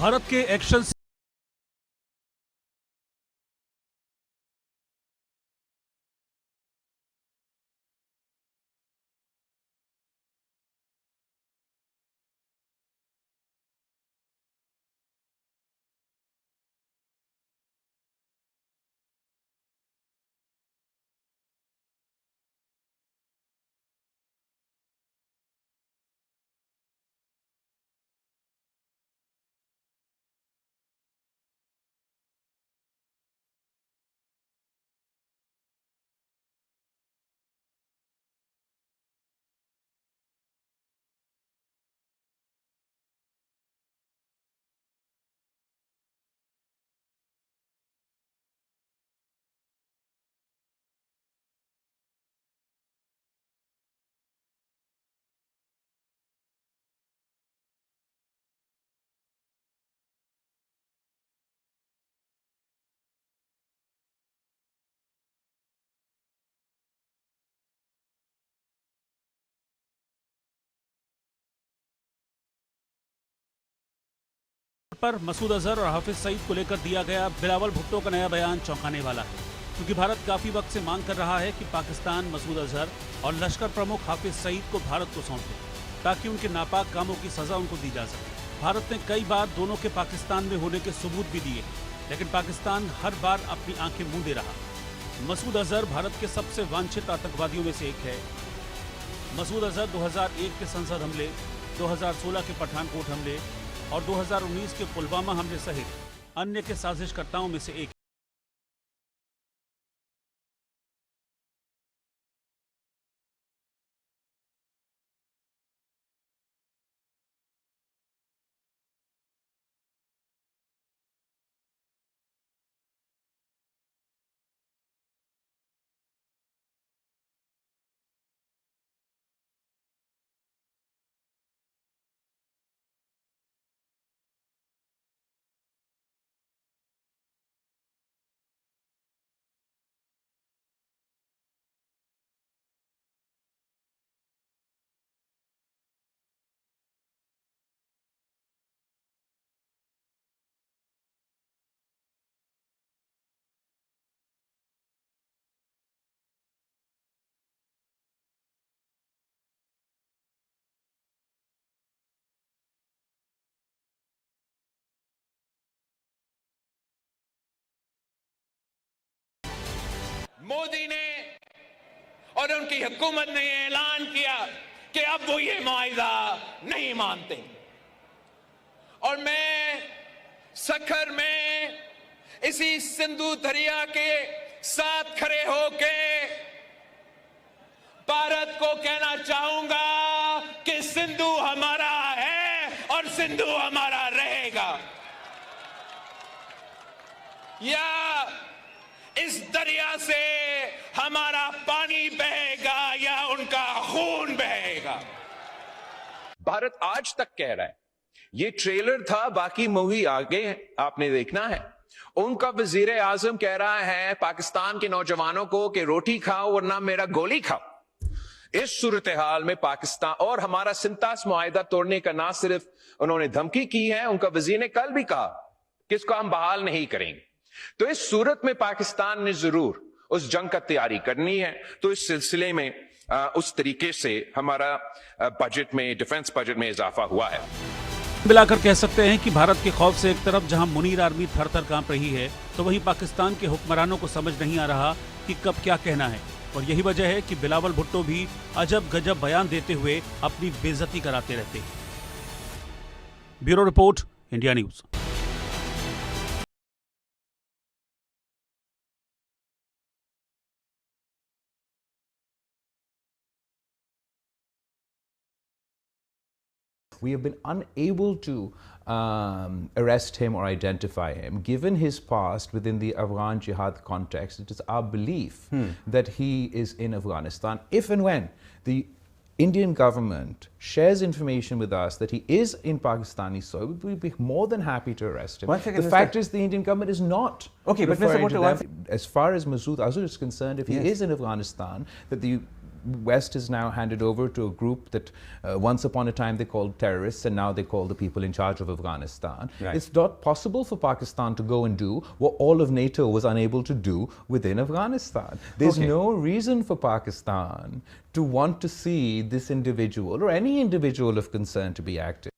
भारत के एक्शन पर मसूद अजहर और हाफिज सईद को लेकर दिया गया बिलावल भुट्टो का नया बयान चौंकाने वाला है, क्योंकि भारत काफी वक्त से मांग कर रहा है कि पाकिस्तान मसूद अजहर और लश्कर प्रमुख हाफिज सईद को भारत को सौंपे ताकि उनके नापाक कामों की सजा उनको दी जा सके। भारत ने कई बार दोनों के पाकिस्तान में होने के सबूत भी दिए, लेकिन पाकिस्तान हर बार अपनी आंखें मूंदे रहा। मसूद अजहर भारत के सबसे वांछित आतंकवादियों में से एक है। मसूद अजहर 2001 के संसद हमले, 2016 के पठानकोट हमले और 2019 के पुलवामा हमले सहित अन्य के साजिशकर्ताओं में से एक। मोदी ने और उनकी हुकूमत ने ऐलान किया कि अब वो ये मुआहिदा नहीं मानते, और मैं सखर में इसी सिंधु दरिया के साथ खड़े होके भारत को कहना चाहूंगा कि सिंधु हमारा है और सिंधु हमारा रहेगा। या इस दरिया से हमारा पानी बहेगा या उनका खून बहेगा। भारत आज तक कह रहा है, ये ट्रेलर था, बाकी मूवी आगे आपने देखना है। उनका वजीर आजम कह रहा है पाकिस्तान के नौजवानों को कि रोटी खाओ वरना मेरा गोली खाओ। इस सूरत हाल में पाकिस्तान और हमारा सिंतास मुआहिदा तोड़ने का ना सिर्फ उन्होंने धमकी की है, उनका वजीर ने कल भी कहा कि इसको हम बहाल नहीं करेंगे। तो इस सूरत में पाकिस्तान ने जरूर उस जंग का तैयारी करनी है। तो इस सिलसिले में उस तरीके से हमारा बजट में, डिफेंस बजट में इजाफा हुआ है। मिलाकर कह सकते हैं कि भारत के खौफ से एक तरफ जहां मुनीर आर्मी थर थर कांप रही है, तो वहीं पाकिस्तान के हुक्मरानों को समझ नहीं आ रहा कि कब क्या कहना है। और यही वजह है कि बिलावल भुट्टो भी अजब गजब बयान देते हुए अपनी बेइज्जती कराते रहते हैं। Bureau report, India news. We have been unable to arrest him or identify him. Given his past within the Afghan jihad context, it is our belief that he is in Afghanistan. If and when the Indian government shares information with us that he is in Pakistani soil, we will be more than happy to arrest him. The fact is the Indian government is not referring to them. As far as Masood Azhar is concerned, if he is in Afghanistan, that the West is now handed over to a group that once upon a time they called terrorists, and now they call the people in charge of Afghanistan. Right. It's not possible for Pakistan to go and do what all of NATO was unable to do within Afghanistan. There's Okay. no reason for Pakistan to want to see this individual or any individual of concern to be active.